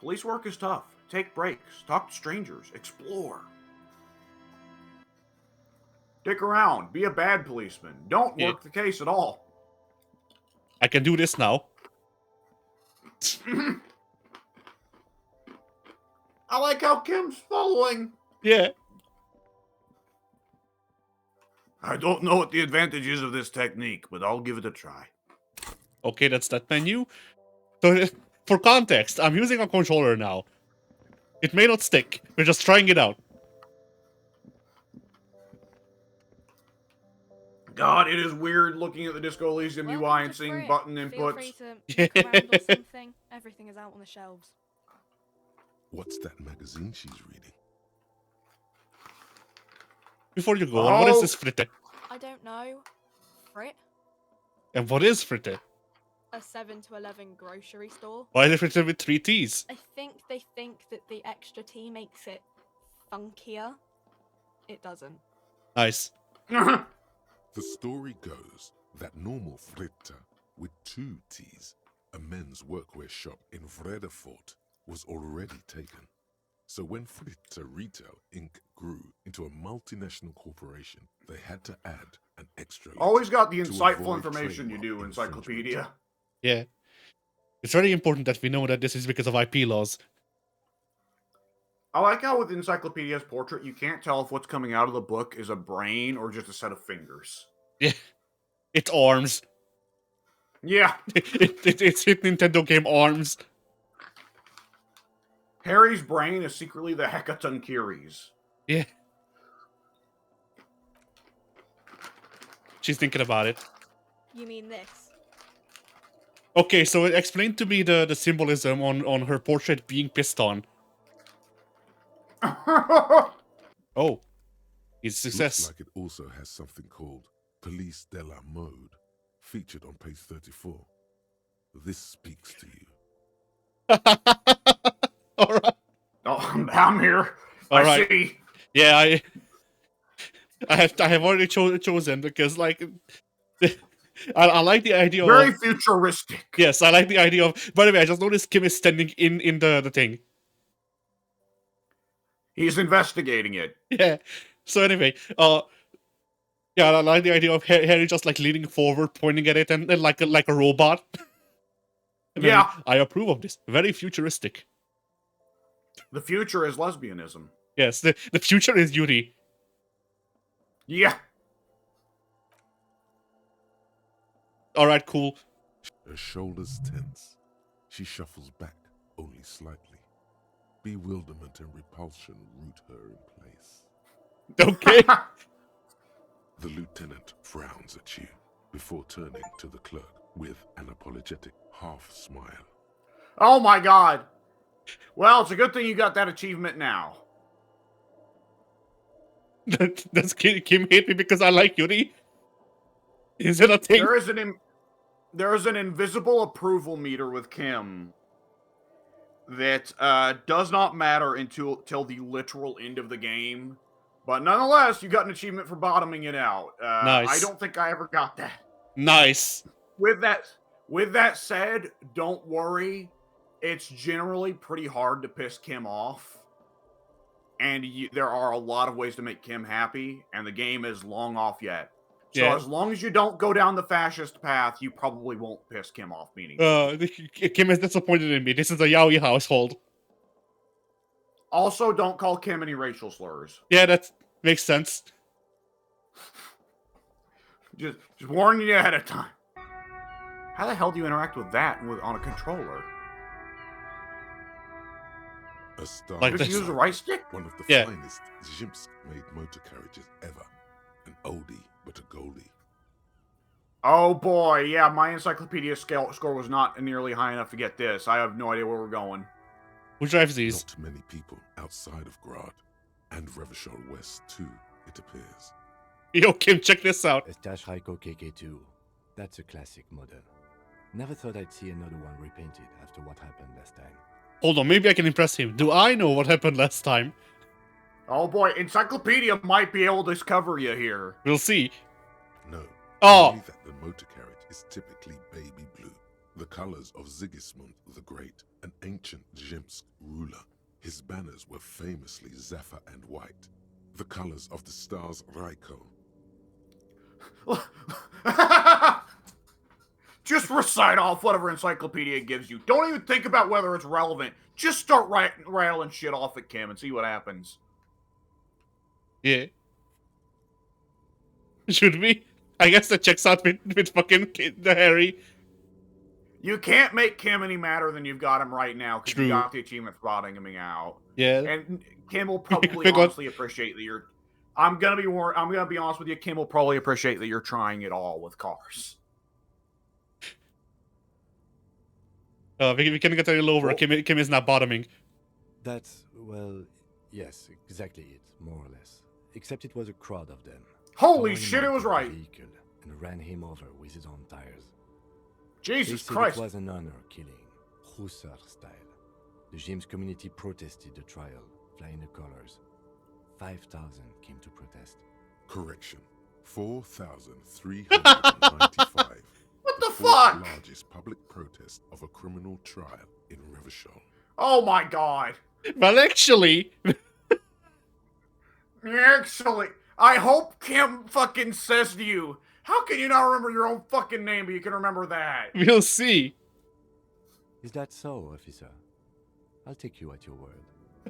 Police work is tough. Take breaks. Talk to strangers. Explore. Dick around. Be a bad policeman. Don't work the case at all. I can do this now. I like how Kim's following. Yeah. I don't know what the advantage is of this technique, but I'll give it a try. Okay, that's that menu. So, for context, I'm using a controller now. It may not stick. We're just trying it out. God, it is weird looking at the Disco Elysium UI and seeing button inputs. Feel free to look around or something. Everything is out on the shelves. What's that magazine she's reading? Before you go on, what is this Fritte? I don't know. Frit? And what is Fritte? A 7 to 11 grocery store. Why is it Fritte with 3 T's? I think they think that the extra T makes it funkier. It doesn't. Nice. The story goes that normal Fritte with 2 T's, a men's workwear shop in Vredefort, was already taken. So when Fritte Retail Inc. grew into a multinational corporation, they had to add an extra. Always got the insightful information you do, Encyclopedia. Yeah. It's very important that we know that this is because of IP laws. I like how with Encyclopedia's portrait, you can't tell if what's coming out of the book is a brain or just a set of fingers. Yeah. It's arms. Yeah. It's hit Nintendo game arms. Harry's brain is secretly the Hecatonkiri's. Yeah. She's thinking about it. You mean this? Okay, so explain to me the symbolism on her portrait being pissed on. Oh. It's success. Looks like it also has something called Police de la Mode, featured on page 34. This speaks to you. Alright. Oh, I'm here. Alright. I see. Yeah, I have already chosen because, like, I like the idea Very of... futuristic. Yes, I like the idea of... By the way, I just noticed Kim is standing in the thing. He's investigating it. Yeah. So anyway, yeah, I like the idea of Harry just, like, leaning forward, pointing at it, and like a robot. And yeah. I approve of this. Very futuristic. The future is lesbianism. Yes, the future is Yuri. Yeah. Alright, cool. Her shoulders tense. She shuffles back, only slightly. Bewilderment and repulsion root her in place. Okay. The lieutenant frowns at you before turning to the clerk with an apologetic half-smile. Oh my god. Well, it's a good thing you got that achievement now. Does Kim hate me because I like Yuri? Is it a thing? There is an invisible approval meter with Kim that does not matter until the literal end of the game. But nonetheless, you got an achievement for bottoming it out. Nice. I don't think I ever got that. Nice. With that said, don't worry. It's generally pretty hard to piss Kim off. And there are a lot of ways to make Kim happy, and the game is long off yet. So Yeah. as long as you don't go down the fascist path, you probably won't piss Kim off meaningfully. Kim is disappointed in me. This is a yaoi household. Also, don't call Kim any racial slurs. Yeah, that makes sense. Just warning you ahead of time. How the hell do you interact with that on a controller? A star Like Just this. use a right stick? One of the Yeah. finest Zhimsk-made motor carriages ever. An oldie, but a goldie. Oh boy, yeah, my encyclopedia score was not nearly high enough to get this. I have no idea where we're going. Who drives these? Not many people outside of Grad, and Revachol West too, it appears. Yo, Kim, check this out. Estache Raiko KK2. That's a classic model. Never thought I'd see another one repainted after what happened last time. Hold on, maybe I can impress him. Do I know what happened last time? Oh boy, encyclopedia might be able to discover you here. We'll see. No, Oh. only that the motor carriage is typically baby blue, the colors of Sigismund the Great an ancient Zhimsk ruler. His banners were famously zephyr and white, the colors of the stars Raiko. Just recite off whatever encyclopedia gives you. Don't even think about whether it's relevant. Just start rattling shit off at Kim and see what happens. Yeah. Should we? I guess that checks out with fucking the Harry. You can't make Kim any madder than you've got him right now because you True. got the achievement for rotting him out. Yeah. And Kim will probably honestly appreciate that you're. I'm gonna be honest with you. Kim will probably appreciate that you're trying it all with cars. We can get a little over. Cool. Kim is not bottoming. That's, well, yes, exactly it, more or less. Except it was a crowd of them. Holy Tore him shit! It out was of the right. vehicle and ran him over with his own tires. Jesus They said Christ! it was an honor killing, Hussar style. The James community protested the trial, flying the colors. 5,000 came to protest. Correction. 4,395. What the fourth fuck? largest public protest of a criminal trial in Revachol. Oh my god! Well, actually, Actually, I hope Kim fucking says to you, how can you not remember your own fucking name, but you can remember that? we'll see. Is that so, officer? I'll take you at your word.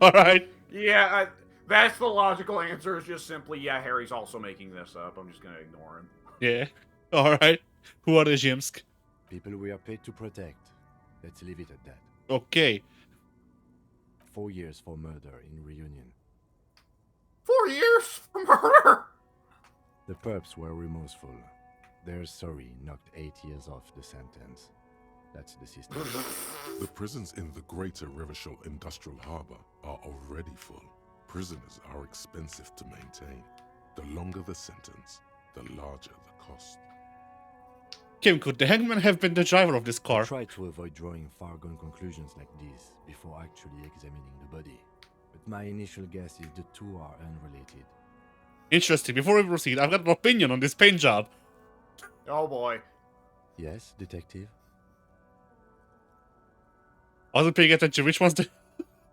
All right. Yeah, that's the logical answer. Is just simply, yeah, Harry's also making this up. I'm just gonna ignore him. Yeah. All right. Who are the Zhimsk? People we are paid to protect. Let's leave it at that. Okay. 4 years for murder in Reunion. 4 years for murder? The perps were remorseful. Their sorry knocked 8 years off the sentence. That's the system. The prisons in the greater Revachol Industrial Harbor are already full. Prisoners are expensive to maintain. The longer the sentence, the larger the cost. Kim, could the hangman have been the driver of this car? Try to avoid drawing far-gone conclusions like this before actually examining the body. But my initial guess is the two are unrelated. Interesting. Before we proceed, I've got an opinion on this paint job. Oh boy. Yes, detective? I wasn't paying attention. Which one's the...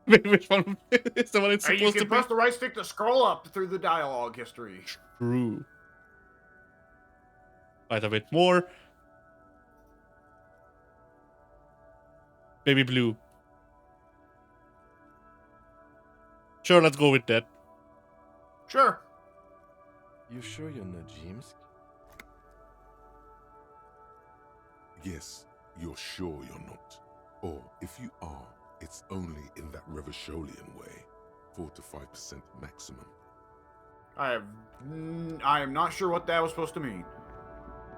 Which one is the one it's Hey, you supposed can to press be? the right stick to scroll up through the dialogue history. True. Quite a bit more. Maybe blue. Sure, let's go with that. Sure. You sure you're not Jimsk? Yes, you're sure you're not. Or if you are, it's only in that Revacholian way. 4 to 5% maximum. I am not sure what that was supposed to mean.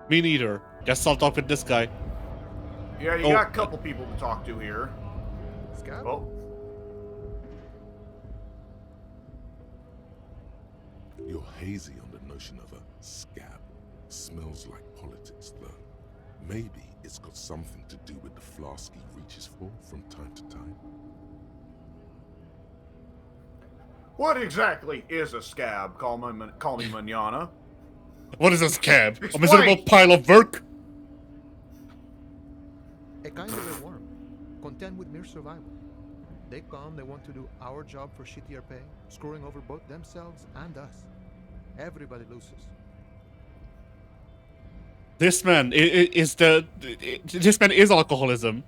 Me neither. Guess I'll talk with this guy. Yeah, you Oh. got a couple people to talk to here. Scab? Oh, You're hazy on the notion of a scab. Smells like politics, though. Maybe it's got something to do with the flask he reaches for from time to time. what exactly is a scab? Call me manana. What is this cab? A Explain. miserable pile of work? A kind of a worm, content with mere survival. They come, they want to do our job for shittier pay, screwing over both themselves and us. Everybody loses. This man this man is alcoholism.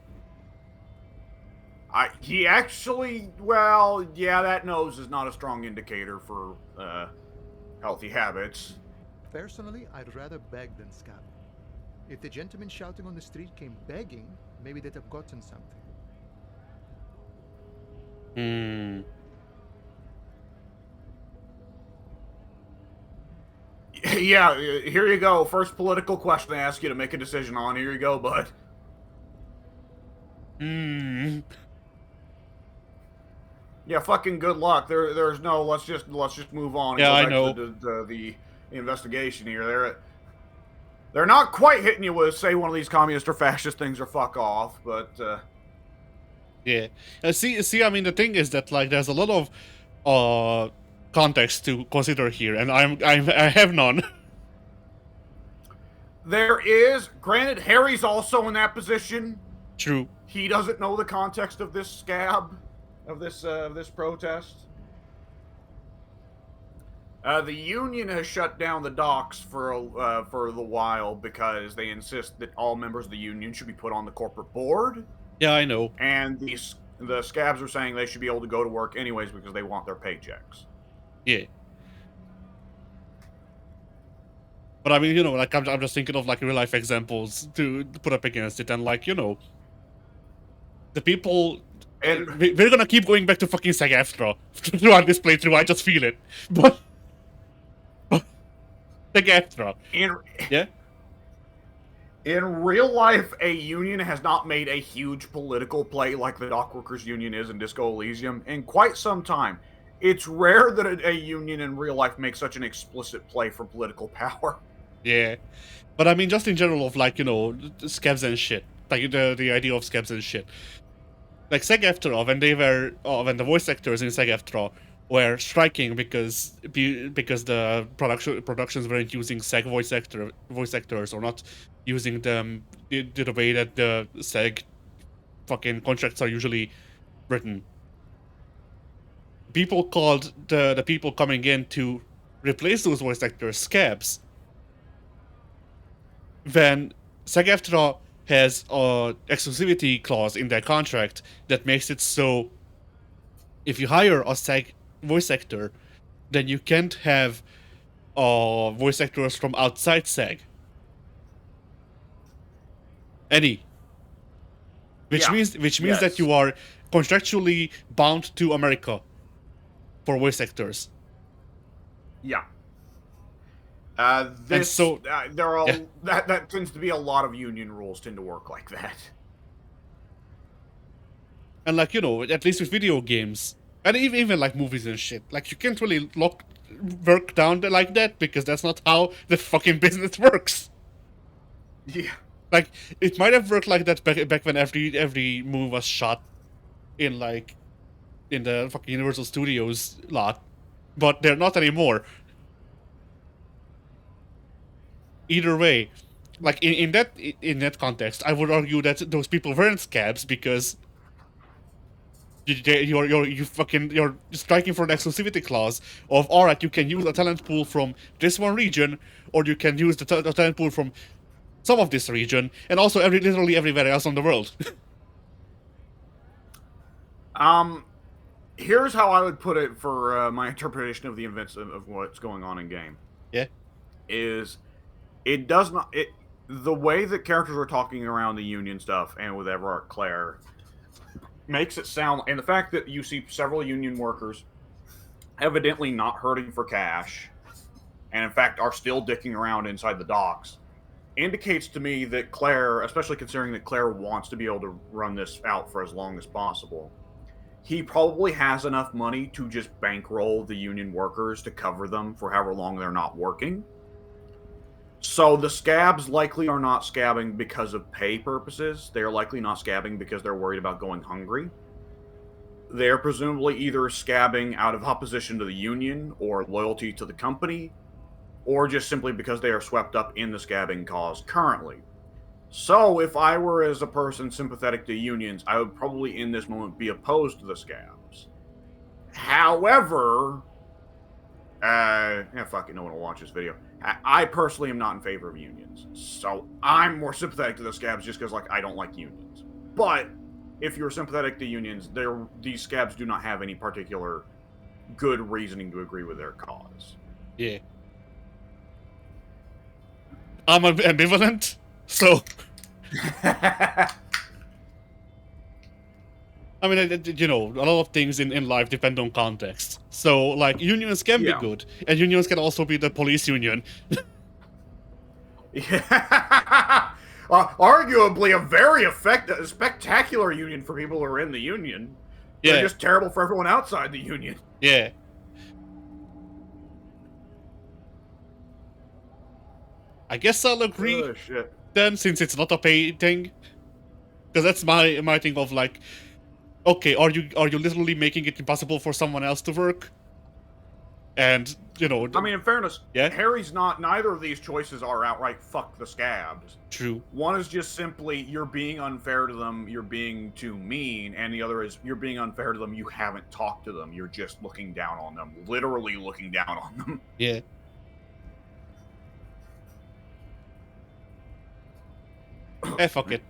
He actually, well, yeah, that nose is not a strong indicator for healthy habits. Personally, I'd rather beg than scab. If the gentleman shouting on the street came begging, maybe they'd have gotten something. Hmm. Yeah, here you go. First political question I ask you to make a decision on. Here you go, bud. Hmm. Yeah, fucking good luck. There's no. Let's just move on. And Yeah, go I back know. To the investigation here. They're not quite hitting you with say one of these communist or fascist things or fuck off, but Yeah. See. I mean, the thing is that like there's a lot of context to consider here, and I have none. there is. Granted, Harry's also in that position. True. he doesn't know the context of this scab, of this protest. The union has shut down the docks for the while because they insist that all members of the union should be put on the corporate board. Yeah, I know. And the scabs are saying they should be able to go to work anyways because they want their paychecks. Yeah. But I mean, like I'm just thinking of like real life examples to put up against it, and like the people. And We're gonna keep going back to fucking SAG-AFTRA throughout this playthrough. I just feel it. But SAG-AFTRA. Yeah. In real life, a union has not made a huge political play like the Dockworkers Union is in Disco Elysium in quite some time. It's rare that a union in real life makes such an explicit play for political power. Yeah. But I mean, just in general of like, scabs and shit. Like the idea of scabs and shit. Like SAG-AFTRA, when the voice actors in SAG-AFTRA were striking because the productions weren't using SAG voice actors or not using them the way that the SAG fucking contracts are usually written. People called the people coming in to replace those voice actors scabs. When SAG-AFTRA has a exclusivity clause in their contract that makes it so if you hire a SAG voice actor, then you can't have voice actors from outside SAG. Which means Yes. that you are contractually bound to America for voice actors. Yeah. There are that tends to be a lot of union rules tend to work like that. And like, at least with video games, and even like movies and shit, like you can't really lock work down like that because that's not how the fucking business works. Yeah. Like, it might have worked like that back when every movie was shot in the fucking Universal Studios lot, but they're not anymore. Either way, like in that context, I would argue that those people weren't scabs because you're striking for an exclusivity clause of alright, you can use a talent pool from this one region, or you can use the talent pool from some of this region, and also literally everywhere else on the world. Here's how I would put it for my interpretation of the events of what's going on in game. Yeah. Is it does not the way that characters are talking around the union stuff and with Everard Claire makes it sound, and the fact that you see several union workers evidently not hurting for cash, and in fact are still dicking around inside the docks, indicates to me that Claire, especially considering that Claire wants to be able to run this out for as long as possible, he probably has enough money to just bankroll the union workers to cover them for however long they're not working. So the scabs likely are not scabbing because of pay purposes. They're likely not scabbing because they're worried about going hungry. They're presumably either scabbing out of opposition to the union or loyalty to the company, or just simply because they are swept up in the scabbing cause currently. So if I were as a person sympathetic to unions, I would probably in this moment be opposed to the scabs. However, fuck it, no one will watch this video. I personally am not in favor of unions, so I'm more sympathetic to the scabs just because, like, I don't like unions. But if you're sympathetic to unions, these scabs do not have any particular good reasoning to agree with their cause. Yeah. I'm ambivalent, so. I mean, a lot of things in life depend on context. So, like, unions can be good, and unions can also be the police union. Yeah. Arguably a very spectacular union for people who are in the union. They're just terrible for everyone outside the union. Yeah. I guess I'll agree then, since it's not a pay thing. Because that's my thing of like, okay, are you literally making it impossible for someone else to work? And you know. I mean, in fairness, Yeah? Harry's not. Neither of these choices are outright fuck the scabs. True. One is just simply you're being unfair to them, you're being too mean, and the other is you're being unfair to them, you haven't talked to them, you're just looking down on them, literally looking down on them. Yeah. Fuck it.